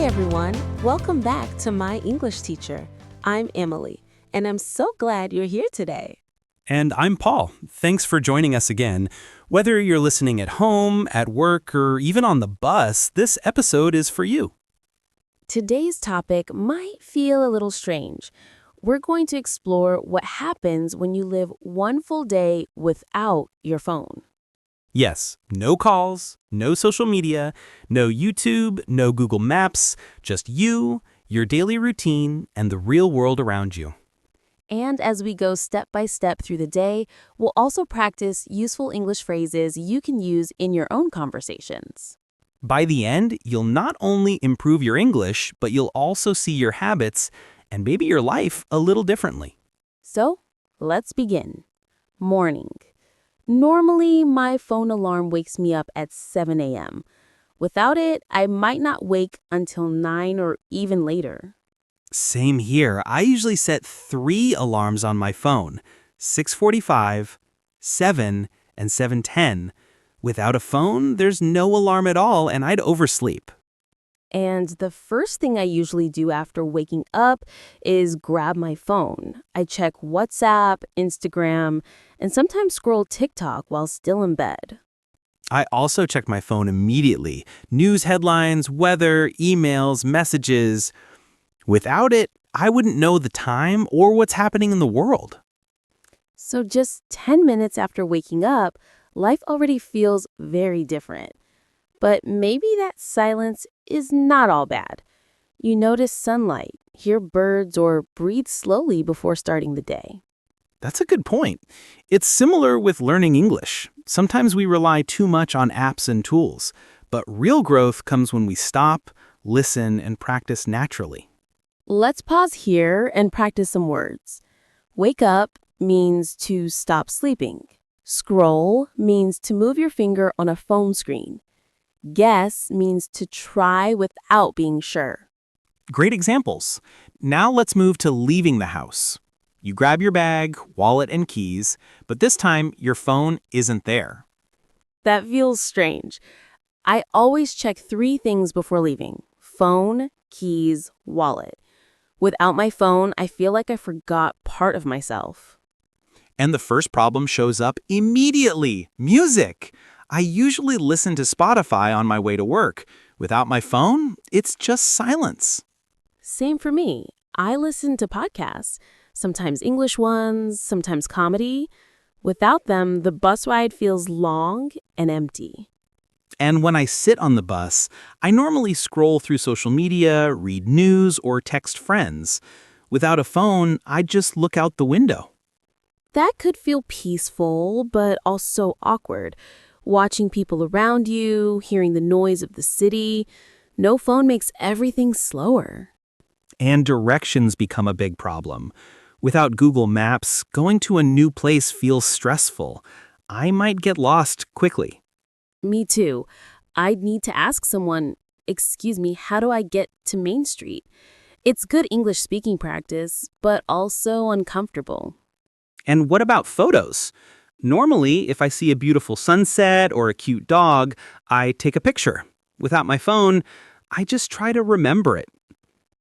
everyone. Welcome back to My English Teacher. I'm Emily, and I'm so glad you're here today. And I'm Paul. Thanks for joining us again. Whether you're listening at home, at work, or even on the bus, this episode is for you. Today's topic might feel a little strange. We're going to explore what happens when you live one full day without your phone. Yes, no calls, no social media, no YouTube, no Google Maps, just you, your daily routine, and the real world around you. And as we go step by step through the day, we'll also practice useful English phrases you can use in your own conversations. By the end, you'll not only improve your English, but you'll also see your habits and maybe your life a little differently. So, let's begin. Morning. Normally, my phone alarm wakes me up at 7 a.m. Without it, I might not wake until 9 or even later. Same here. I usually set 3 alarms on my phone, 6:45, 7, and 7:10. Without a phone, there's no alarm at all, and I'd oversleep. And the first thing I usually do after waking up is grab my phone. I check WhatsApp, Instagram, and sometimes scroll TikTok while still in bed. I also check my phone immediately. News headlines, weather, emails, messages. Without it, I wouldn't know the time or what's happening in the world. So just 10 minutes after waking up, life already feels very different. But maybe that silence is not all bad. You notice sunlight, hear birds, or breathe slowly before starting the day. That's a good point. It's similar with learning English. Sometimes we rely too much on apps and tools, but real growth comes when we stop, listen, and practice naturally. Let's pause here and practice some words. Wake up means to stop sleeping. Scroll means to move your finger on a phone screen. Guess means to try without being sure. Great examples. Now let's move to leaving the house. You grab your bag, wallet, and keys, but this time your phone isn't there. That feels strange. I always check 3 things before leaving: phone, keys, wallet. Without my phone, I feel like I forgot part of myself. And the first problem shows up immediately: music. I usually listen to Spotify on my way to work. Without my phone, it's just silence. Same for me. I listen to podcasts, sometimes English ones, sometimes comedy. Without them, the bus ride feels long and empty. And when I sit on the bus, I normally scroll through social media, read news, or text friends. Without a phone, I just look out the window. That could feel peaceful, but also awkward. Watching people around you, hearing the noise of the city. No phone makes everything slower. And directions become a big problem. Without Google Maps, going to a new place feels stressful. I might get lost quickly. Me too. I'd need to ask someone, "Excuse me, how do I get to Main Street?" It's good English speaking practice, but also uncomfortable. And what about photos? Normally, if I see a beautiful sunset or a cute dog, I take a picture. Without my phone, I just try to remember it.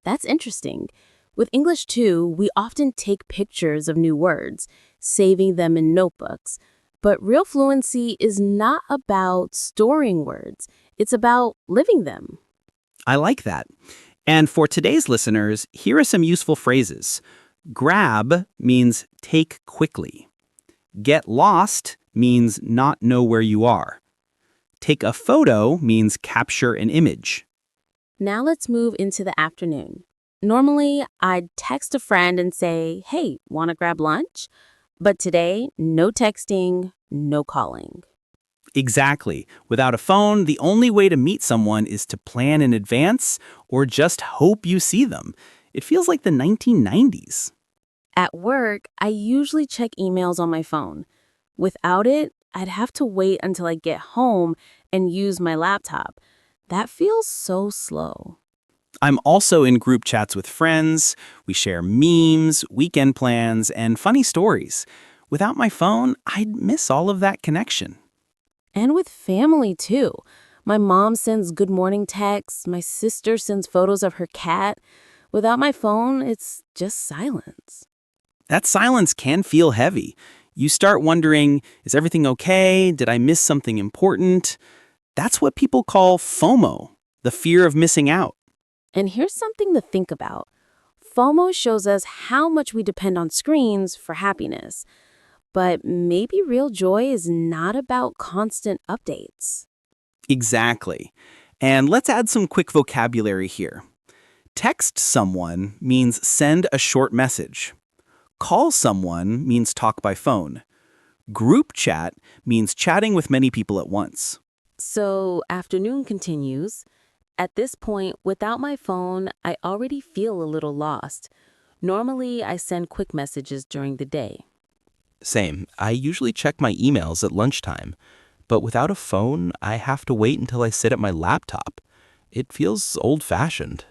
That's interesting. With English too, we often take pictures of new words, saving them in notebooks. But real fluency is not about storing words. It's about living them. I like that. And for today's listeners, here are some useful phrases. Grab means take quickly. Get lost means not know where you are. Take a photo means capture an image. Now let's move into the afternoon. Normally, I'd text a friend and say, "Hey, want to grab lunch?" But today, no texting, no calling. Exactly. Without a phone, the only way to meet someone is to plan in advance or just hope you see them. It feels like the 1990s. At work, I usually check emails on my phone. Without it, I'd have to wait until I get home and use my laptop. That feels so slow. I'm also in group chats with friends. We share memes, weekend plans, and funny stories. Without my phone, I'd miss all of that connection. And with family, too. My mom sends good morning texts. My sister sends photos of her cat. Without my phone, it's just silence. That silence can feel heavy. You start wondering, is everything okay? Did I miss something important? That's what people call FOMO, the fear of missing out. And here's something to think about. FOMO shows us how much we depend on screens for happiness. But maybe real joy is not about constant updates. Exactly. And let's add some quick vocabulary here. Text someone means send a short message. Call someone means talk by phone. Group chat means chatting with many people at once. So, afternoon continues. At this point, without my phone, I already feel a little lost. Normally, I send quick messages during the day. Same. I usually check my emails at lunchtime, but without a phone, I have to wait until I sit at my laptop. It feels old-fashioned.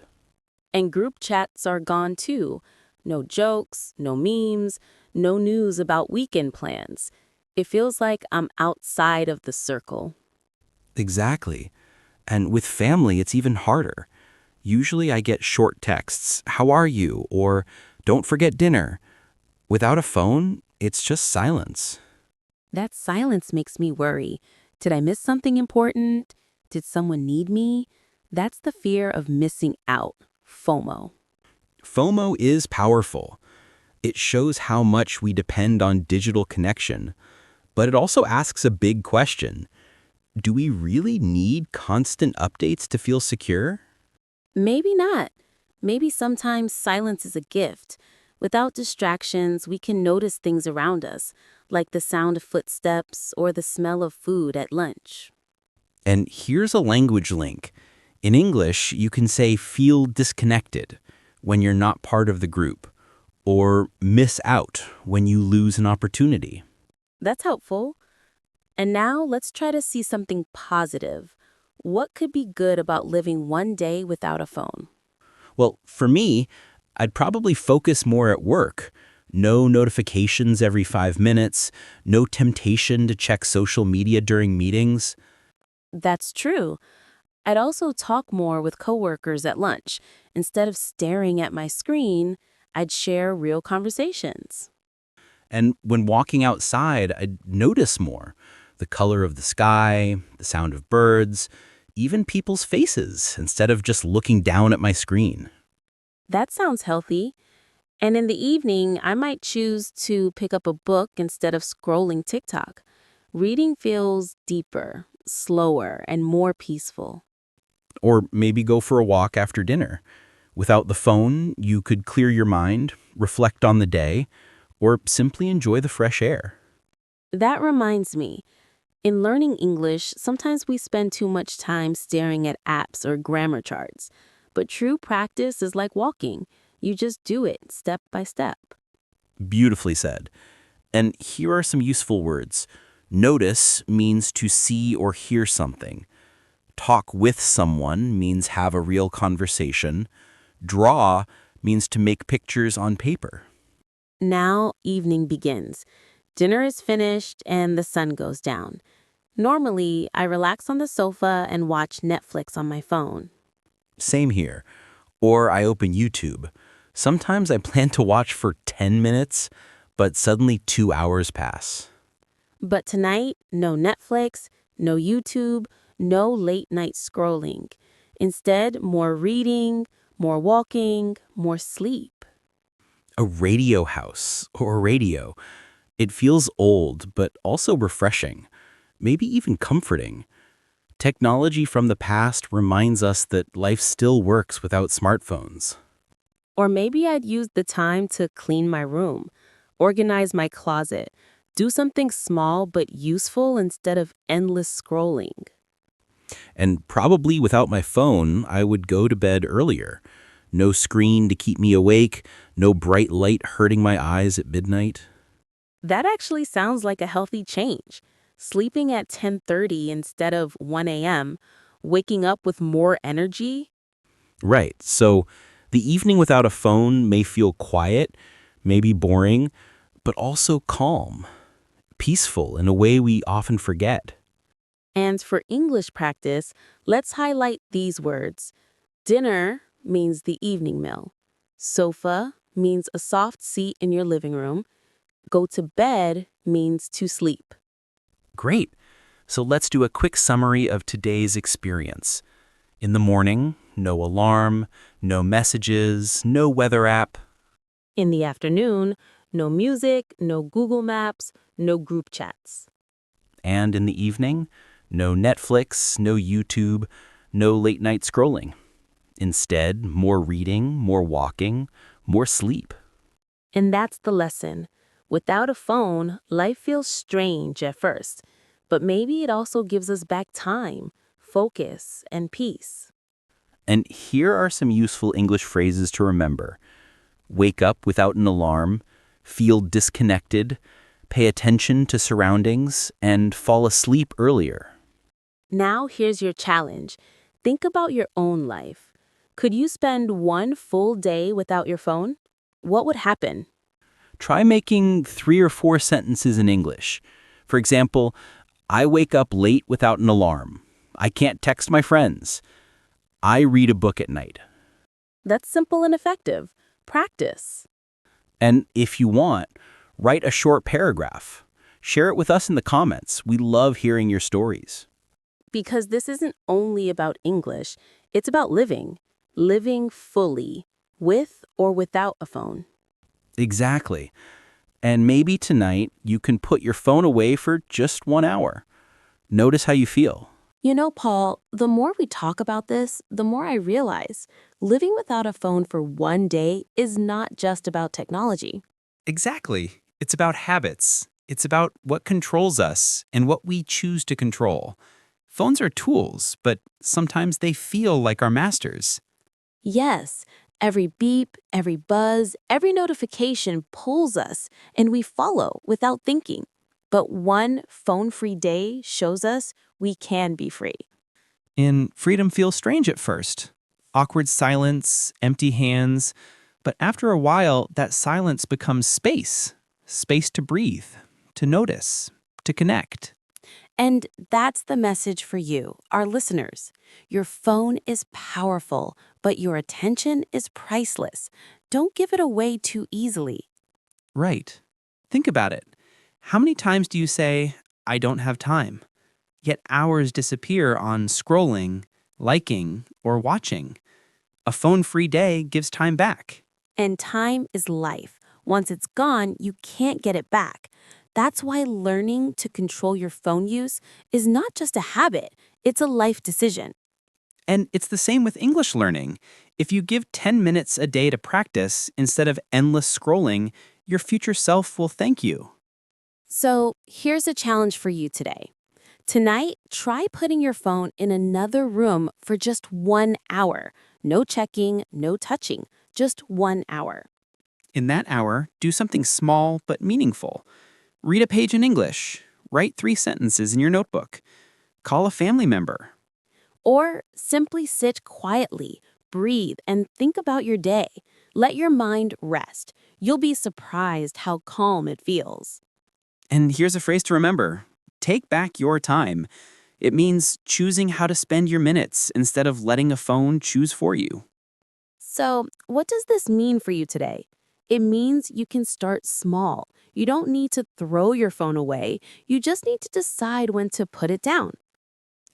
And group chats are gone too. No jokes, no memes, no news about weekend plans. It feels like I'm outside of the circle. Exactly. And with family, it's even harder. Usually I get short texts, "How are you?" or "Don't forget dinner." Without a phone, it's just silence. That silence makes me worry. Did I miss something important? Did someone need me? That's the fear of missing out, FOMO. FOMO is powerful. It shows how much we depend on digital connection, but it also asks a big question. Do we really need constant updates to feel secure? Maybe not. Maybe sometimes silence is a gift. Without distractions, we can notice things around us, like the sound of footsteps or the smell of food at lunch. And here's a language link. In English, you can say feel disconnected when you're not part of the group, or miss out when you lose an opportunity. That's helpful. And now let's try to see something positive. What could be good about living one day without a phone? Well, for me, I'd probably focus more at work. No notifications every 5 minutes, no temptation to check social media during meetings. That's true. I'd also talk more with coworkers at lunch. Instead of staring at my screen, I'd share real conversations. And when walking outside, I'd notice more. The color of the sky, the sound of birds, even people's faces, instead of just looking down at my screen. That sounds healthy. And in the evening, I might choose to pick up a book instead of scrolling TikTok. Reading feels deeper, slower, and more peaceful. Or maybe go for a walk after dinner. Without the phone, you could clear your mind, reflect on the day, or simply enjoy the fresh air. That reminds me, in learning English, sometimes we spend too much time staring at apps or grammar charts. But true practice is like walking. You just do it step by step. Beautifully said. And here are some useful words. Notice means to see or hear something. Talk with someone means have a real conversation. Draw means to make pictures on paper. Now evening begins. Dinner is finished and the sun goes down. Normally, I relax on the sofa and watch Netflix on my phone. Same here. Or I open YouTube. Sometimes I plan to watch for 10 minutes, but suddenly 2 hours pass. But tonight, no Netflix, no YouTube, no late night scrolling. Instead, more reading, more walking, more sleep. A radio house or a radio. It feels old, but also refreshing, maybe even comforting. Technology from the past reminds us that life still works without smartphones. Or maybe I'd use the time to clean my room, organize my closet, do something small but useful instead of endless scrolling. And probably without my phone, I would go to bed earlier. No screen to keep me awake, no bright light hurting my eyes at midnight. That actually sounds like a healthy change. Sleeping at 10:30 instead of 1 a.m., waking up with more energy. Right, so the evening without a phone may feel quiet, maybe boring, but also calm, peaceful in a way we often forget. And for English practice, let's highlight these words. Dinner means the evening meal. Sofa means a soft seat in your living room. Go to bed means to sleep. Great. So let's do a quick summary of today's experience. In the morning, no alarm, no messages, no weather app. In the afternoon, no music, no Google Maps, no group chats. And in the evening, no Netflix, no YouTube, no late night scrolling. Instead, more reading, more walking, more sleep. And that's the lesson. Without a phone, life feels strange at first, but maybe it also gives us back time, focus, and peace. And here are some useful English phrases to remember. Wake up without an alarm, feel disconnected, pay attention to surroundings, and fall asleep earlier. Now here's your challenge. Think about your own life. Could you spend one full day without your phone? What would happen? Try making 3 or 4 sentences in English. For example, I wake up late without an alarm. I can't text my friends. I read a book at night. That's simple and effective. Practice. And if you want, write a short paragraph. Share it with us in the comments. We love hearing your stories. Because this isn't only about English, it's about living fully, with or without a phone. Exactly. And maybe tonight you can put your phone away for just 1 hour. Notice how you feel. You know, Paul, the more we talk about this, the more I realize living without a phone for one day is not just about technology. Exactly. It's about habits. It's about what controls us and what we choose to control. Phones are tools, but sometimes they feel like our masters. Yes, every beep, every buzz, every notification pulls us, and we follow without thinking. But one phone-free day shows us we can be free. And freedom feels strange at first. Awkward silence, empty hands. But after a while, that silence becomes space to breathe, to notice, to connect. And that's the message for you, our listeners. Your phone is powerful, but your attention is priceless. Don't give it away too easily. Right. Think about it. How many times do you say, I don't have time? Yet hours disappear on scrolling, liking, or watching. A phone-free day gives time back. And time is life. Once it's gone, you can't get it back. That's why learning to control your phone use is not just a habit, it's a life decision. And it's the same with English learning. If you give 10 minutes a day to practice instead of endless scrolling, your future self will thank you. So here's a challenge for you today. Tonight, try putting your phone in another room for just 1 hour. No checking, no touching, just 1 hour. In that hour, do something small but meaningful. Read a page in English. Write 3 sentences in your notebook. Call a family member. Or simply sit quietly, breathe, and think about your day. Let your mind rest. You'll be surprised how calm it feels. And here's a phrase to remember. Take back your time. It means choosing how to spend your minutes instead of letting a phone choose for you. So, what does this mean for you today? It means you can start small. You don't need to throw your phone away. You just need to decide when to put it down.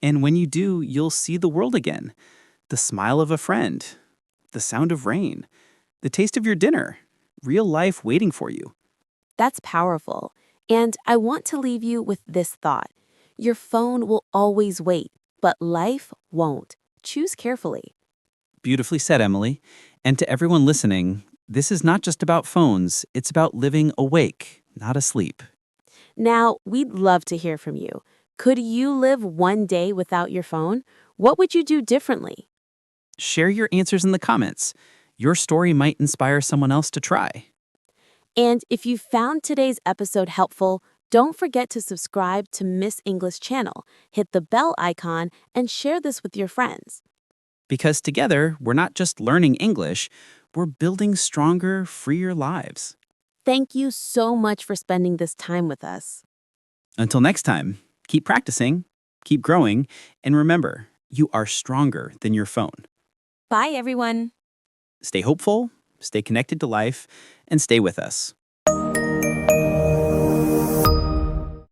And when you do, you'll see the world again. The smile of a friend, the sound of rain, the taste of your dinner, real life waiting for you. That's powerful. And I want to leave you with this thought. Your phone will always wait, but life won't. Choose carefully. Beautifully said, Emily. And to everyone listening, this is not just about phones, it's about living awake, not asleep. Now, we'd love to hear from you. Could you live one day without your phone? What would you do differently? Share your answers in the comments. Your story might inspire someone else to try. And if you found today's episode helpful, don't forget to subscribe to Miss English channel, hit the bell icon, and share this with your friends. Because together, we're not just learning English, we're building stronger, freer lives. Thank you so much for spending this time with us. Until next time, keep practicing. keep growing, and remember, you are stronger than your phone. Bye, everyone. Stay hopeful, stay connected to life, and stay with us.